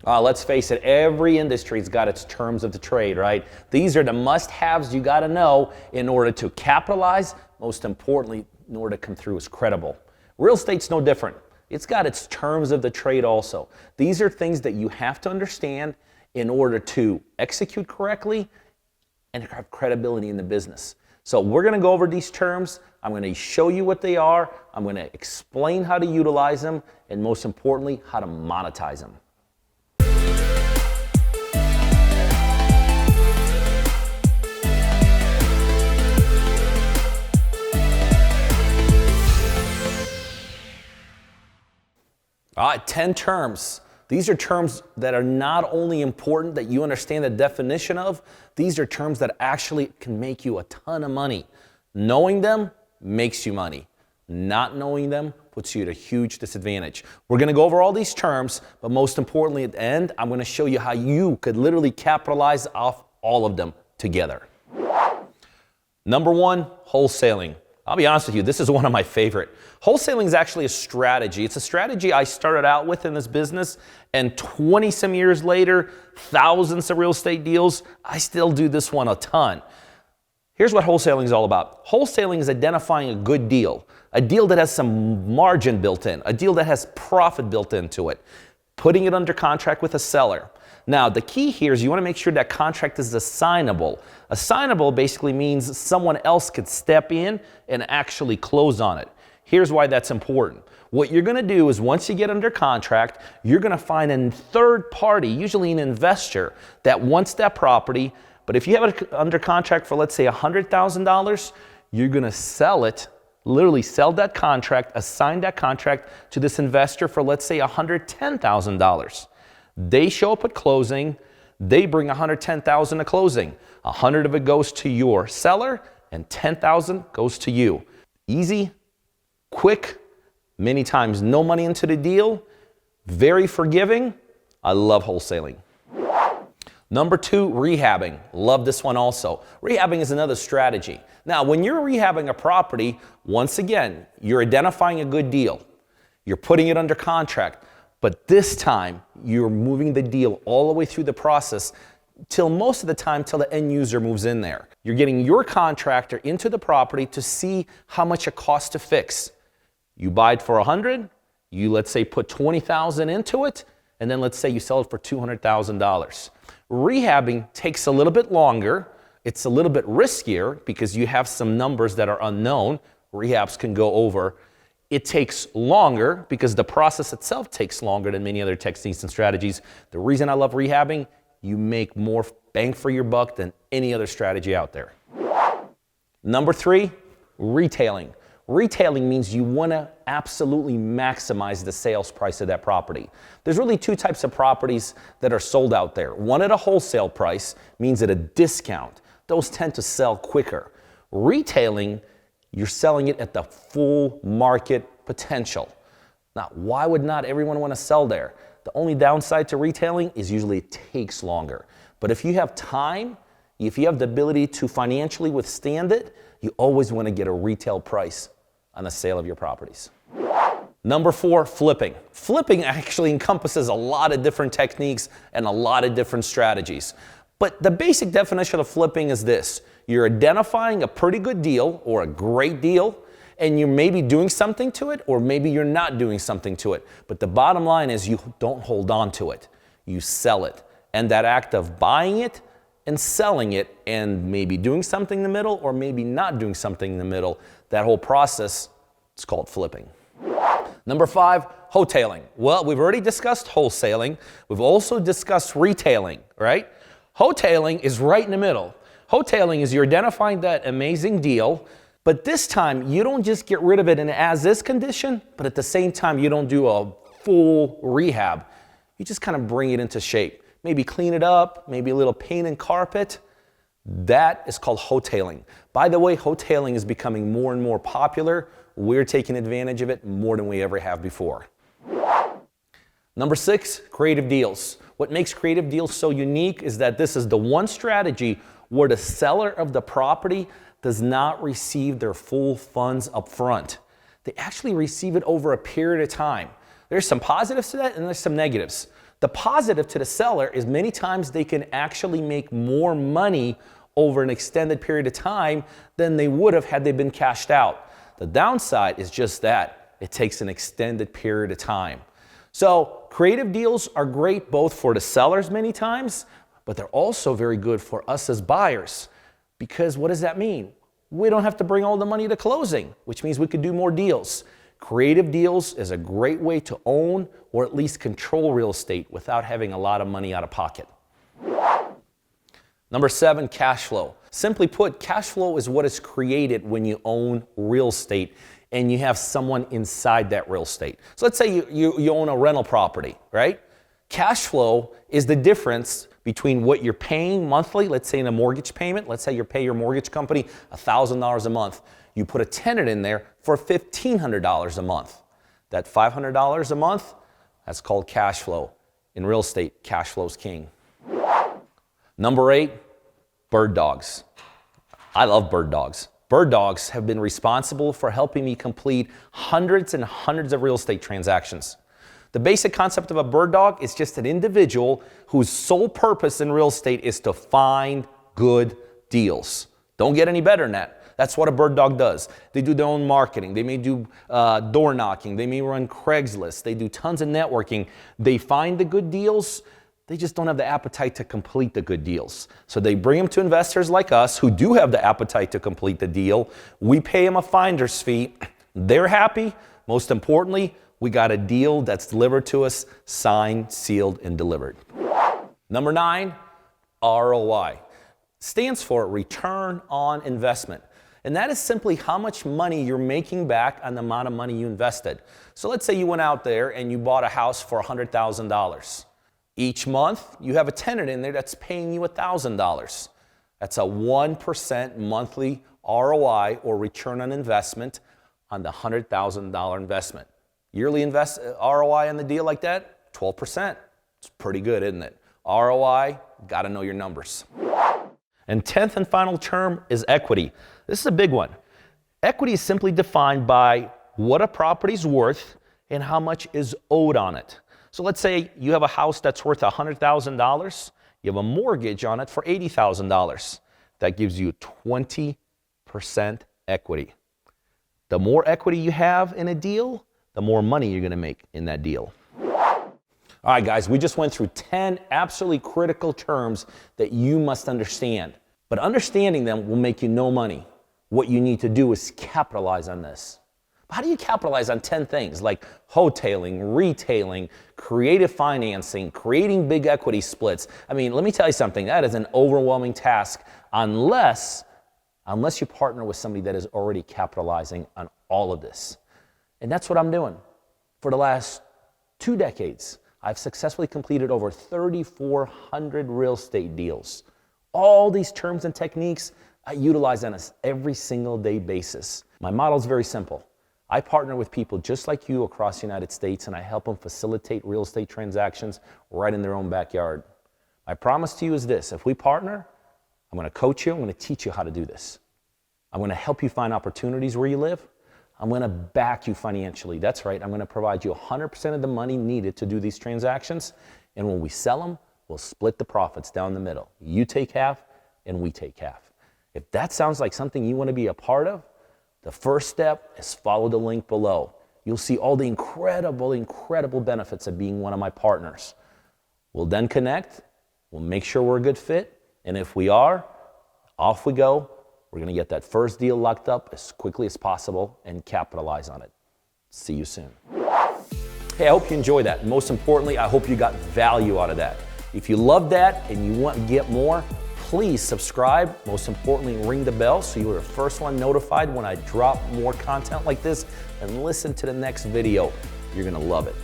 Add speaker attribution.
Speaker 1: Let's face it, every industry's got its terms of the trade, right? These are the must-haves you got to know in order to capitalize, most importantly, in order to come through as credible. Real estate's no different. It's got its terms of the trade also. These are things that you have to understand in order to execute correctly and have credibility in the business. So we're going to go over these terms. I'm going to show you what they are. I'm going to explain how to utilize them, and most importantly, how to monetize them. All right, 10 terms. These are terms that are not only important that you understand the definition of, these are terms that actually can make you a ton of money. Knowing them makes you money. Not knowing them puts you at a huge disadvantage. We're going to go over all these terms, but most importantly at the end, I'm going to show you how you could literally capitalize off all of them together. Number one, wholesaling. I'll be honest with you, this is one of my favorite. Wholesaling is actually a strategy. It's a strategy I started out with in this business, and 20 some years later, thousands of real estate deals, I still do this one a ton. Here's what wholesaling is all about. Wholesaling is identifying a good deal, a deal that has some margin built in, a deal that has profit built into it, putting it under contract with a seller. Now, the key here is you want to make sure that contract is assignable. Assignable basically means someone else could step in and actually close on it. Here's why that's important. What you're going to do is once you get under contract, you're going to find a third party, usually an investor, that wants that property. But if you have it under contract for, let's say, $100,000, you're going to sell it, literally sell that contract, assign that contract to this investor for, let's say, $110,000. They show up at closing, they bring $110,000 to closing. 100 of it goes to your seller and 10,000 goes to you. Easy, quick, many times no money into the deal, very forgiving. I love wholesaling. Number two, rehabbing. Love this one also. Rehabbing is another strategy. Now, when you're rehabbing a property, once again, you're identifying a good deal. You're putting it under contract. But this time, you're moving the deal all the way through the process till most of the time till the end user moves in there. You're getting your contractor into the property to see how much it costs to fix. You buy it for $100, you let's say put $20,000 into it, and then let's say you sell it for $200,000. Rehabbing takes a little bit longer. It's a little bit riskier because you have some numbers that are unknown. Rehabs can go over. It takes longer because the process itself takes longer than many other techniques and strategies. The reason I love rehabbing, you make more bang for your buck than any other strategy out there. Number three, retailing. Retailing means you want to absolutely maximize the sales price of that property. There's really two types of properties that are sold out there. One at a wholesale price means at a discount. Those tend to sell quicker. Retailing, you're selling it at the full market potential. Now, why would not everyone want to sell there? The only downside to retailing is usually it takes longer. But if you have time, if you have the ability to financially withstand it, you always want to get a retail price on the sale of your properties. Number four, flipping. Flipping actually encompasses a lot of different techniques and a lot of different strategies. But the basic definition of flipping is this. You're identifying a pretty good deal or a great deal, and you're maybe doing something to it, or maybe you're not doing something to it. But the bottom line is you don't hold on to it. You sell it. And that act of buying it and selling it and maybe doing something in the middle or maybe not doing something in the middle, that whole process, it's called flipping. Number five, wholesaling. Well, we've already discussed wholesaling. We've also discussed retailing, right? Wholesaling is right in the middle. Wholesaling is you're identifying that amazing deal, but this time you don't just get rid of it in as-is condition, but at the same time you don't do a full rehab. You just kind of bring it into shape. Maybe clean it up, maybe a little paint and carpet. That is called wholesaling. By the way, wholesaling is becoming more and more popular. We're taking advantage of it more than we ever have before. Number six, creative deals. What makes creative deals so unique is that this is the one strategy where the seller of the property does not receive their full funds up front. They actually receive it over a period of time. There's some positives to that and there's some negatives. The positive to the seller is many times they can actually make more money over an extended period of time than they would have had they been cashed out. The downside is just that. It takes an extended period of time. So creative deals are great both for the sellers many times, but they're also very good for us as buyers. Because what does that mean? We don't have to bring all the money to closing, which means we could do more deals. Creative deals is a great way to own or at least control real estate without having a lot of money out of pocket. Number 7, cash flow. Simply put, cash flow is what is created when you own real estate and you have someone inside that real estate. So let's say you own a rental property, right? Cash flow is the difference between what you're paying monthly, let's say in a mortgage payment. Let's say you pay your mortgage company $1,000 a month. You put a tenant in there for $1,500 a month. That $500 a month, that's called cash flow. In real estate, cash flow is king. Number 8, bird dogs. I love bird dogs. Bird dogs have been responsible for helping me complete hundreds and hundreds of real estate transactions. The basic concept of a bird dog is just an individual whose sole purpose in real estate is to find good deals. Don't get any better than that. That's what a bird dog does. They do their own marketing. They may do door knocking. They may run Craigslist. They do tons of networking. They find the good deals. They just don't have the appetite to complete the good deals. So they bring them to investors like us who do have the appetite to complete the deal. We pay them a finder's fee. They're happy. Most importantly, we got a deal that's delivered to us, signed, sealed, and delivered. Number 9, ROI. Stands for return on investment. And that is simply how much money you're making back on the amount of money you invested. So let's say you went out there and you bought a house for $100,000. Each month, you have a tenant in there that's paying you $1,000. That's a 1% monthly ROI or return on investment on the $100,000 investment. Yearly ROI on the deal like that, 12%. It's pretty good, isn't it? ROI, got to know your numbers. And 10th and final term is equity. This is a big one. Equity is simply defined by what a property's worth and how much is owed on it. So let's say you have a house that's worth $100,000. You have a mortgage on it for $80,000. That gives you 20% equity. The more equity you have in a deal, the more money you're going to make in that deal. All right, guys, we just went through 10 absolutely critical terms that you must understand. But understanding them will make you no money. What you need to do is capitalize on this. How do you capitalize on 10 things like wholesaling, retailing, creative financing, creating big equity splits? I mean, let me tell you something. That is an overwhelming task unless you partner with somebody that is already capitalizing on all of this. And that's what I'm doing. For the last 2 decades, I've successfully completed over 3,400 real estate deals. All these terms and techniques I utilize on an every single day basis. My model is very simple. I partner with people just like you across the United States, and I help them facilitate real estate transactions right in their own backyard. My promise to you is this: if we partner, I'm going to coach you, I'm going to teach you how to do this. I'm going to help you find opportunities where you live. I'm going to back you financially. That's right, I'm going to provide you 100% of the money needed to do these transactions, and when we sell them, we'll split the profits down the middle. You take half, and we take half. If that sounds like something you want to be a part of, the first step is follow the link below. You'll see all the incredible benefits of being one of my partners. We'll then connect. We'll make sure we're a good fit. And if we are, off we go. We're going to get that first deal locked up as quickly as possible and capitalize on it. See you soon. Hey, I hope you enjoyed that. Most importantly, I hope you got value out of that. If you love that and you want to get more, please subscribe. Most importantly, ring the bell so you're the first one notified when I drop more content like this, and listen to the next video. You're gonna love it.